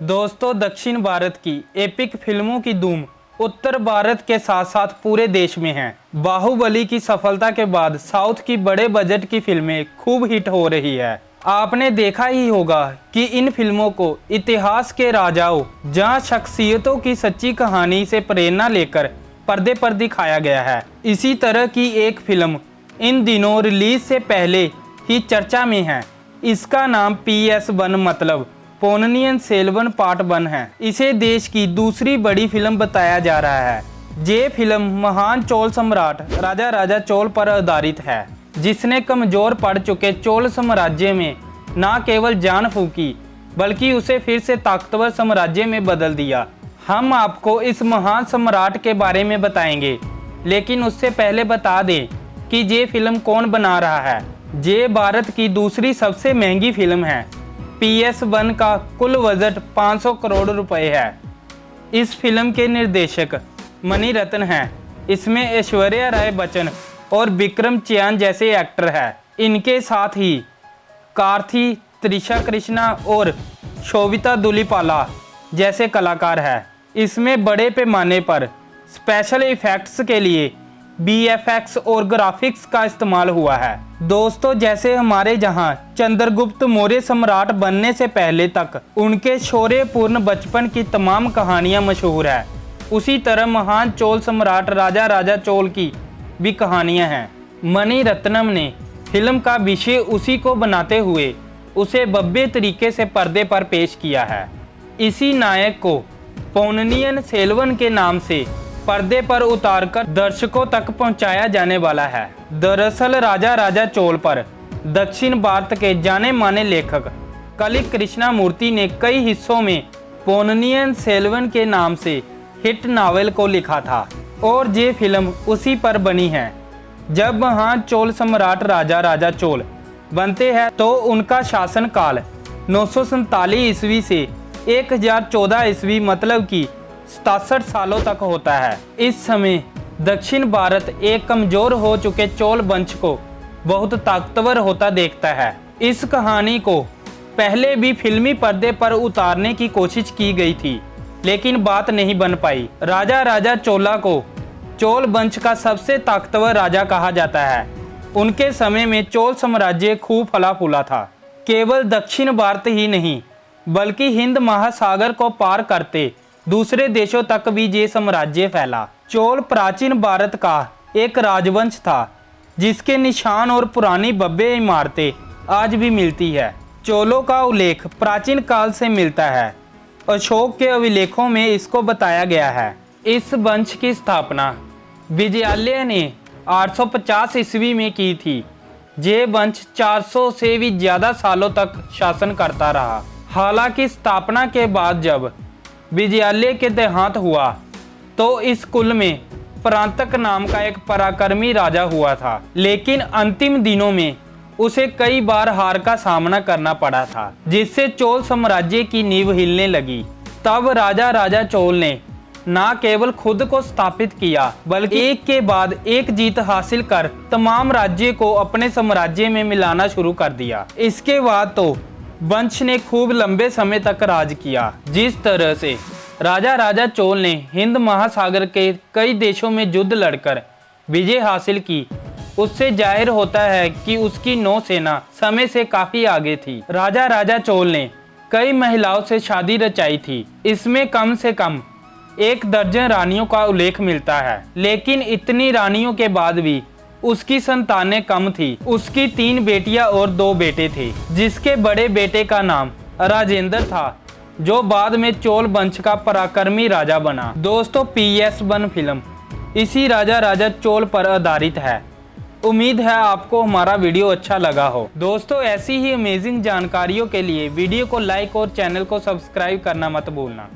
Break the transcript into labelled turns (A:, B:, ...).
A: दोस्तों, दक्षिण भारत की एपिक फिल्मों की धूम उत्तर भारत के साथ साथ पूरे देश में है। बाहुबली की सफलता के बाद साउथ की बड़े बजट की फिल्में खूब हिट हो रही है। आपने देखा ही होगा कि इन फिल्मों को इतिहास के राजाओं जहां शख्सियतों की सच्ची कहानी से प्रेरणा लेकर पर्दे पर दिखाया गया है। इसी तरह की एक फिल्म इन दिनों रिलीज से पहले ही चर्चा में है। इसका नाम PS1 मतलब पोन्नियन सेल्वन पार्ट 1 है। इसे देश की दूसरी बड़ी फिल्म बताया जा रहा है। ये फिल्म महान चोल सम्राट राजा राजा चोल पर आधारित है, जिसने कमजोर पड़ चुके चोल साम्राज्य में न केवल जान फूंकी बल्कि उसे फिर से ताकतवर साम्राज्य में बदल दिया। हम आपको इस महान सम्राट के बारे में बताएंगे, लेकिन उससे पहले बता दें कि ये फिल्म कौन बना रहा है। ये भारत की दूसरी सबसे महंगी फिल्म है। PS1 का कुल बजट 500 करोड़ रुपए है। इस फिल्म के निर्देशक मणि रत्न हैं। इसमें ऐश्वर्या राय बच्चन और विक्रम चैन जैसे एक्टर हैं। इनके साथ ही कार्थी, त्रिशा कृष्णा और शोभिता धुलीपाला जैसे कलाकार हैं। इसमें बड़े पैमाने पर स्पेशल इफेक्ट्स के लिए VFX और ग्राफिक्स का इस्तेमाल हुआ है। दोस्तों, जैसे हमारे जहां चंद्रगुप्त मौर्य सम्राट बनने से पहले तक उनके शौर्यपूर्ण बचपन की तमाम कहानियां मशहूर है, उसी तरह महान चोल सम्राट राजा राजा चोल की भी कहानियां हैं। मणि रत्नम ने फिल्म का विषय उसी को बनाते हुए उसे भव्य तरीके से पर्दे पर पेश किया है। इसी नायक को पोन्नियन सेल्वन के नाम से पर्दे पर उतारकर दर्शकों तक पहुंचाया जाने वाला है। दरअसल राजा राजा चोल पर दक्षिण भारत के जाने माने लेखक कलि कृष्णमूर्ति ने कई हिस्सों में पोन्नियन सेल्वन के नाम से हिट नावल को लिखा था और ये फिल्म उसी पर बनी है। जब महान चोल सम्राट राजा राजा चोल बनते हैं तो उनका शासनकाल 947 ईस्वी से 1014 ईस्वी मतलब कि 67 सालों तक होता है। इस समय दक्षिण भारत एक कमजोर हो चुके चोल वंश को बहुत ताकतवर होता देखता है। इस कहानी को पहले भी फिल्मी पर्दे पर उतारने की कोशिश की गई थी, लेकिन बात नहीं बन पाई। राजा राजा चोला को चोल वंश का सबसे ताकतवर राजा कहा जाता है। उनके समय में चोल साम्राज्य खूब फला फूला था। केवल दक्षिण भारत ही नहीं बल्कि हिंद महासागर को पार करते दूसरे देशों तक भी ये साम्राज्य फैला। चोल प्राचीन भारत का एक राजवंश था, जिसके निशान और पुरानी भव्य इमारतें आज भी मिलती है। चोलों का उल्लेख प्राचीन काल से मिलता है। अशोक के अभिलेखों में इसको बताया गया है। इस वंश की स्थापना विजयालय ने 850 ईस्वी में की थी। ये वंश 400 से भी ज्यादा सालों तक शासन करता रहा। हालांकि स्थापना के बाद जब विजयालय के देहांत हुआ तो इस कुल में परांतक नाम का एक पराक्रमी राजा हुआ था, लेकिन अंतिम दिनों में उसे कई बार हार का सामना करना पड़ा था, जिससे चोल साम्राज्य की नींव हिलने लगी। तब राजा राजा चोल ने न केवल खुद को स्थापित किया बल्कि एक के बाद एक जीत हासिल कर तमाम राज्य को अपने साम्राज्य में मिलाना शुरू कर दिया। इसके बाद तो वंश ने खूब लंबे समय तक राज किया। जिस तरह से राजा राजा चोल ने हिंद महासागर के कई देशों में युद्ध लड़कर विजय हासिल की, उससे जाहिर होता है कि उसकी नौसेना समय से काफी आगे थी। राजा राजा चोल ने कई महिलाओं से शादी रचाई थी। इसमें कम से कम 1 दर्जन रानियों का उल्लेख मिलता है, लेकिन इतनी रानियों के बाद भी उसकी संतानें कम थी। उसकी 3 बेटियां और 2 बेटे थे, जिसके बड़े बेटे का नाम राजेंद्र था, जो बाद में चोल वंश का पराक्रमी राजा बना। दोस्तों, PS1 फिल्म इसी राजा राजा चोल पर आधारित है। उम्मीद है आपको हमारा वीडियो अच्छा लगा हो। दोस्तों, ऐसी ही अमेजिंग जानकारियों के लिए वीडियो को लाइक और चैनल को सब्सक्राइब करना मत भूलना।